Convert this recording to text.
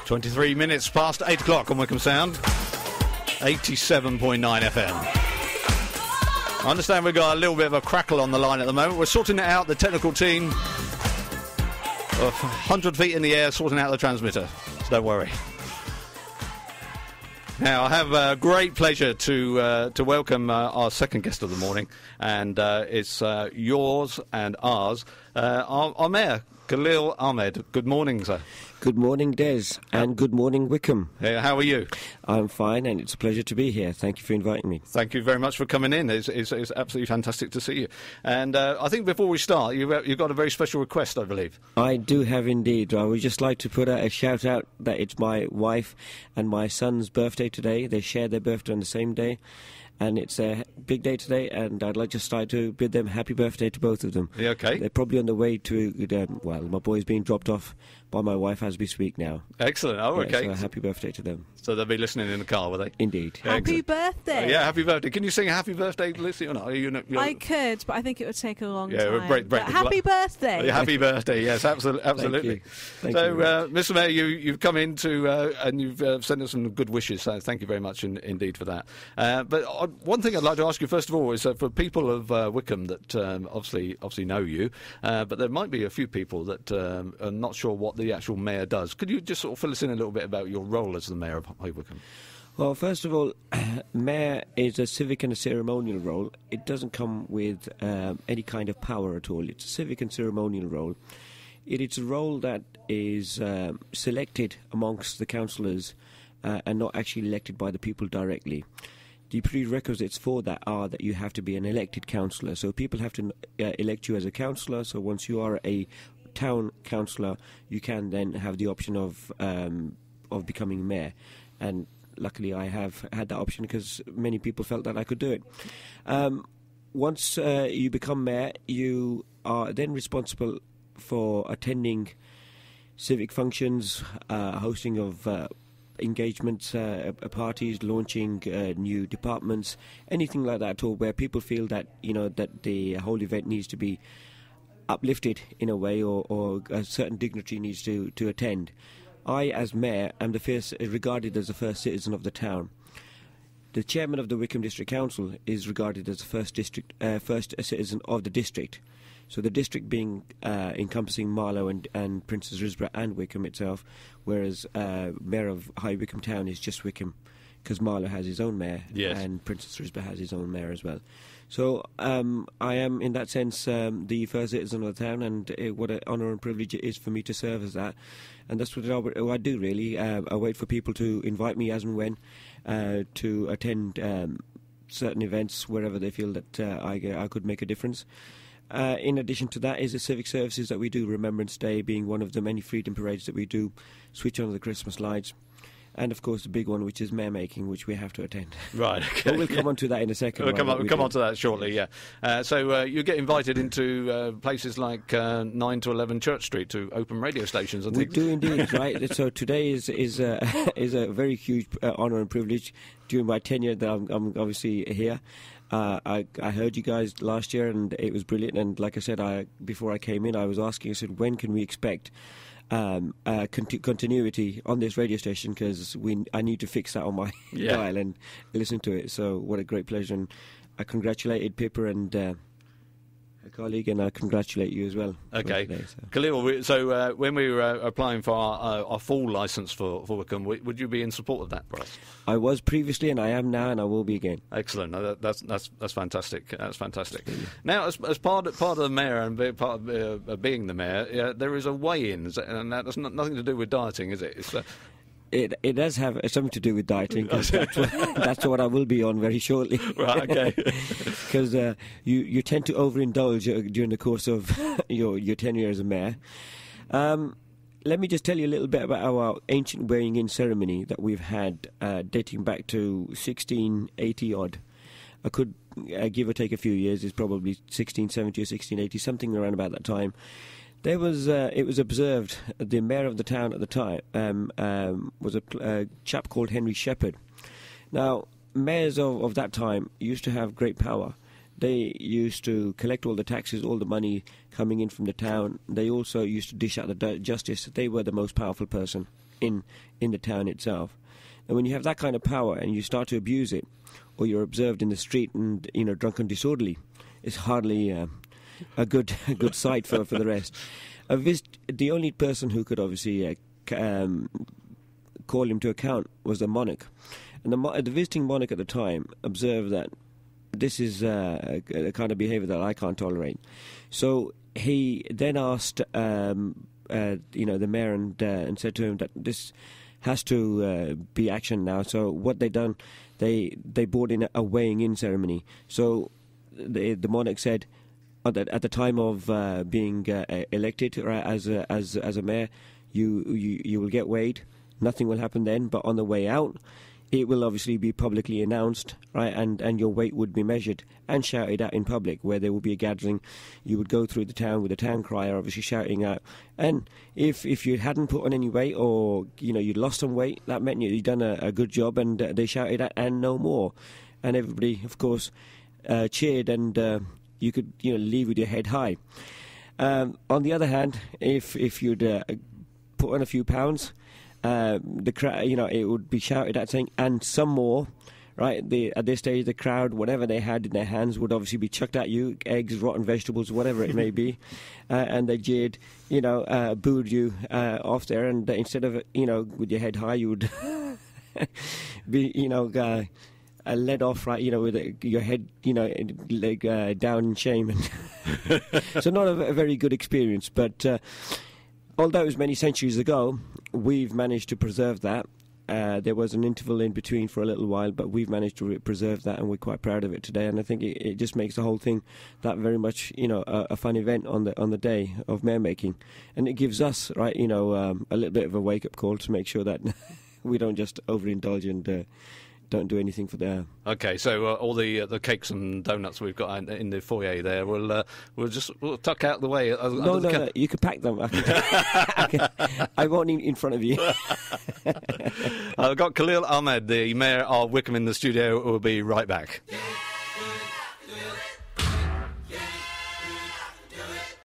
23 minutes past 8 o'clock on Wycombe Sound, 87.9 FM. I understand we've got a little bit of a crackle on the line at the moment. We're sorting it out, the technical team, 100 feet in the air, sorting out the transmitter, so don't worry. Now, I have a great pleasure to welcome our second guest of the morning, and it's yours and ours, our Mayor, Khalil Ahmed. Good morning, sir. Good morning, Des, and good morning, Wycombe. How are you? I'm fine, and it's a pleasure to be here. Thank you for inviting me. Thank you very much for coming in. It's absolutely fantastic to see you. And I think before we start, you've got a very special request, I believe. I do have indeed. I would just like to put a shout-out that it's my wife and my son's birthday today. They share their birthday on the same day. And it's a big day today, and I'd like just like to bid them happy birthday to both of them. Yeah, okay. They're probably on the way to, well, my boy's being dropped off by my wife as we speak now. Excellent. Oh, yeah, okay. So happy birthday to them. So they'll be listening in the car, will they? Indeed. Happy birthday. Yeah, happy birthday. Can you sing a happy birthday, Lucy, or not? I could, but I think it would take a long time. Break happy birthday. Yeah, happy birthday, yes, absolutely. Thank so, you. Mr. Mayor, you've come in and you've sent us some good wishes, so thank you very much indeed for that. But one thing I'd like to ask you, first of all, is for people of Wycombe that obviously know you, but there might be a few people that are not sure what the actual mayor does. Could you just sort of fill us in a little bit about your role as the mayor of High Wycombe? Well, first of all, mayor is a civic and a ceremonial role. It doesn't come with any kind of power at all. It's a civic and ceremonial role. It's a role that is selected amongst the councillors and not actually elected by the people directly. The prerequisites for that are that you have to be an elected councillor. So people have to elect you as a councillor. So once you are a town councillor, you can then have the option of becoming mayor. And luckily I have had that option because many people felt that I could do it. Once you become mayor, you are then responsible for attending civic functions, hosting of engagements, parties, launching new departments, anything like that at all, where people feel that that the whole event needs to be uplifted in a way, or a certain dignitary needs to attend. I, as mayor, am regarded as the first citizen of the town. The chairman of the Wycombe District Council is regarded as the first citizen of the district. So the district being encompassing Marlow and Princess Risborough and Wycombe itself, whereas mayor of High Wycombe Town is just Wycombe, because Marlow has his own mayor, yes, and Princess Risborough has his own mayor as well. So I am, in that sense, the first citizen of the town, and what an honour and privilege it is for me to serve as that. And that's what I do, really. I wait for people to invite me as and when to attend certain events wherever they feel that I could make a difference. In addition to that is the civic services that we do, Remembrance Day being one of the many freedom parades that we do, switch on the Christmas lights, and of course the big one, which is mayor making, which we have to attend. Right, okay. But we'll come on to that in a second. We'll come on to that shortly, yeah. So you get invited into places like 9 to 11 Church Street to open radio stations and we things. do indeed, right. So today is a very huge honour and privilege during my tenure that I'm obviously here. I heard you guys last year and it was brilliant, and like I said, before I came in I was asking, I said, when can we expect continuity on this radio station, because I need to fix that on my dial and listen to it. So what a great pleasure, and I congratulated Pippa and a colleague, and I congratulate you as well. Okay, today, Khalil, so when we were applying for our full licence for Wycombe, would you be in support of that for us? I was previously, and I am now, and I will be again. Excellent. No, that's fantastic. That's fantastic. Now, as part of the mayor and part of being the mayor, there is a weigh-in, and that's nothing to do with dieting, is it? It does have something to do with dieting, because that's what I will be on very shortly. Right, okay. Because you tend to overindulge during the course of your tenure as a mayor. Let me just tell you a little bit about our ancient weighing-in ceremony that we've had dating back to 1680-odd. I could give or take a few years. It's probably 1670 or 1680, something around about that time. It was observed. The mayor of the town at the time was a chap called Henry Shepherd. Now, mayors of that time used to have great power, They used to collect all the taxes, all the money coming in from the town. They also used to dish out the justice. They were the most powerful person in the town itself. And when you have that kind of power and you start to abuse it, or you're observed in the street and drunk and disorderly, it's hardly a good sight for the rest. The only person who could obviously call him to account was the monarch, and the visiting monarch at the time observed that this is a kind of behaviour that I can't tolerate. So he then asked the mayor and said to him that this has to be action now. So what they done, they brought in a weighing in ceremony. So the monarch said that at the time of being elected as a mayor, you will get weighed. Nothing will happen then, but on the way out, it will obviously be publicly announced, right? And your weight would be measured and shouted out in public, where there will be a gathering. You would go through the town with a town crier, obviously shouting out. And if you hadn't put on any weight, or you'd lost some weight, that meant you'd done a good job, and they shouted out, and no more. And everybody, of course, cheered, and you could leave with your head high. On the other hand, if you'd put on a few pounds, the crowd, it would be shouted at, saying, and some more, right? At this stage, the crowd, whatever they had in their hands, would obviously be chucked at you, eggs, rotten vegetables, whatever it may be, and they jeered, booed you off there, and instead of, with your head high, you would be, led off, right, with your head, down in shame. And so not a very good experience, but although it was many centuries ago, we've managed to preserve that. There was an interval in between for a little while, but we've managed to preserve that, and we're quite proud of it today. And I think it just makes the whole thing that very much, a fun event on the day of mare making, and it gives us, right, a little bit of a wake up call to make sure that we don't just overindulge and don't do anything for the. Okay, so all the cakes and donuts we've got in the foyer there, we'll tuck out the way. No, you can pack them. I won't eat in front of you. I've got Khalil Ahmed, the mayor of Wycombe, in the studio. We'll be right back.